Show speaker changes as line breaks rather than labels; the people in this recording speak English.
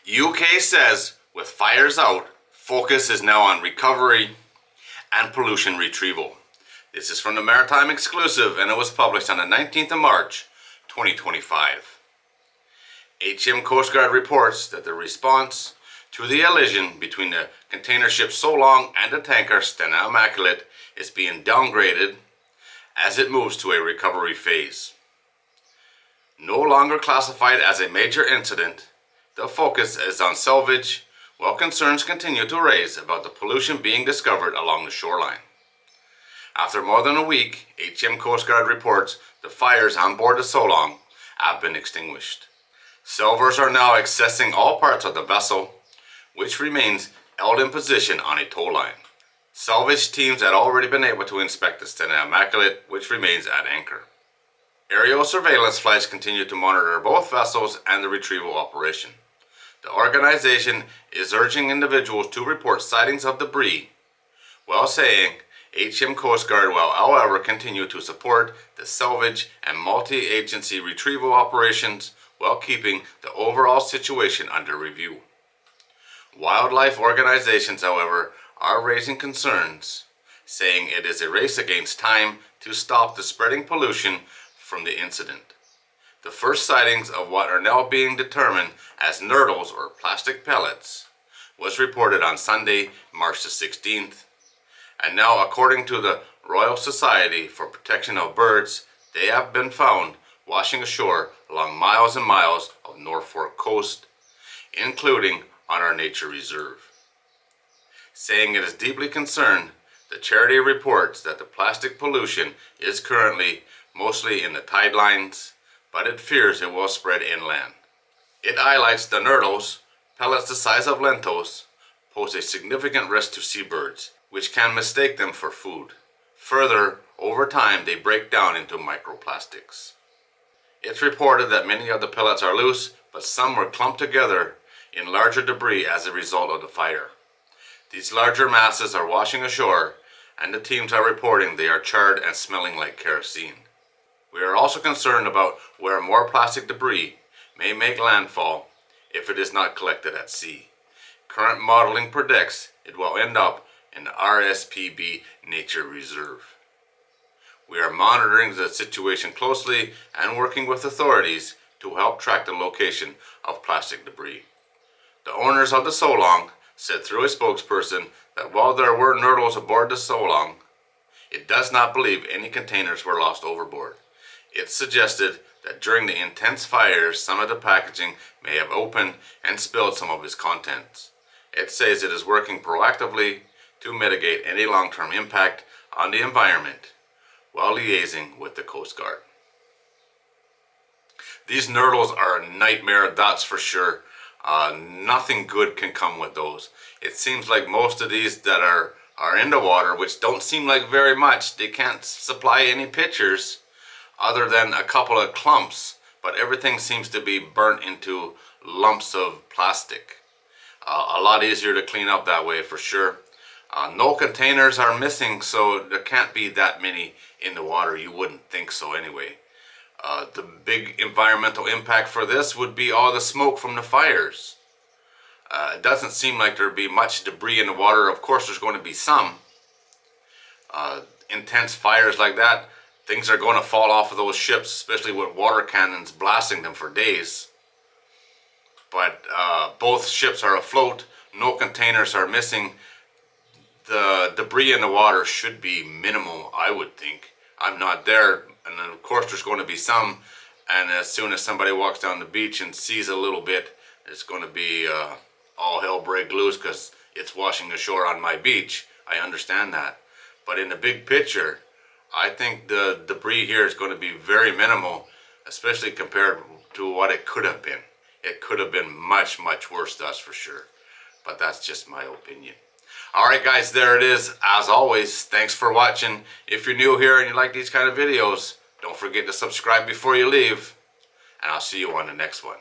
UK says with fires out, focus is now on recovery and pollution retrieval. This is from the Maritime Exclusive and it was published on the 19th of March 2025. HM Coast Guard reports that the response to the collision between the container ship Seadog and the tanker Stena Immaculate is being downgraded as it moves to a recovery phase. No longer classified as a major incident, the focus is on salvage, while concerns continue to raise about the pollution being discovered along the shoreline. After more than a week, HM Coast Guard reports the fires on board the Seadog have been extinguished. Salvers are now accessing all parts of the vessel, which remains held in position on a tow line. Salvage teams had already been able to inspect the Stena Immaculate, which remains at anchor. Aerial surveillance flights continue to monitor both vessels and the retrieval operation. The organization is urging individuals to report sightings of debris, while saying HM Coast Guard will however continue to support the salvage and multi-agency retrieval operations while keeping the overall situation under review. Wildlife organizations, however, are raising concerns, saying it is a race against time to stop the spreading pollution from the incident. The first sightings of what are now being determined as nurdles or plastic pellets was reported on Sunday, March the 16th. And now, according to the Royal Society for Protection of Birds, they have been found washing ashore along miles and miles of Norfolk coast, including on our nature reserve. Saying it is deeply concerned, the charity reports that the plastic pollution is currently mostly in the tide lines, but it fears it will spread inland. It highlights the nurdles, pellets the size of lentils, pose a significant risk to seabirds, which can mistake them for food. Further, over time they break down into microplastics. It's reported that many of the pellets are loose, but some were clumped together in larger debris as a result of the fire. These larger masses are washing ashore, and the teams are reporting they are charred and smelling like kerosene. We are also concerned about where more plastic debris may make landfall if it is not collected at sea. Current modeling predicts it will end up in the RSPB Nature Reserve. We are monitoring the situation closely and working with authorities to help track the location of plastic debris. The owners of the Seadog said through a spokesperson that while there were nurdles aboard the Seadog, it does not believe any containers were lost overboard. It suggested that during the intense fires, some of the packaging may have opened and spilled some of its contents. It says it is working proactively to mitigate any long-term impact on the environment while liaising with the Coast Guard. These nurdles are a nightmare, that's for sure. Nothing good can come with those. It seems like most of these that are in the water, which don't seem like very much, they can't supply any pictures other than a couple of clumps, but everything seems to be burnt into lumps of plastic. A lot easier to clean up that way for sure. No containers are missing, so there can't be that many in the water. You wouldn't think so anyway. The big environmental impact for this would be all the smoke from the fires. It doesn't seem like there'd be much debris in the water. Of course there's going to be some. Intense fires like that, things are going to fall off of those ships, especially with water cannons blasting them for days. But both ships are afloat, no containers are missing. The debris in the water should be minimal, I would think. I'm not there, and then of course there's going to be some, and as soon as somebody walks down the beach and sees a little bit, it's going to be all hell break loose because it's washing ashore on my beach. I understand that. But in the big picture, I think the debris here is going to be very minimal, especially compared to what it could have been. It could have been much, much worse, that's for sure. But that's just my opinion. Alright guys, there it is. As always, thanks for watching. If you're new here and you like these kind of videos, don't forget to subscribe before you leave. And I'll see you on the next one.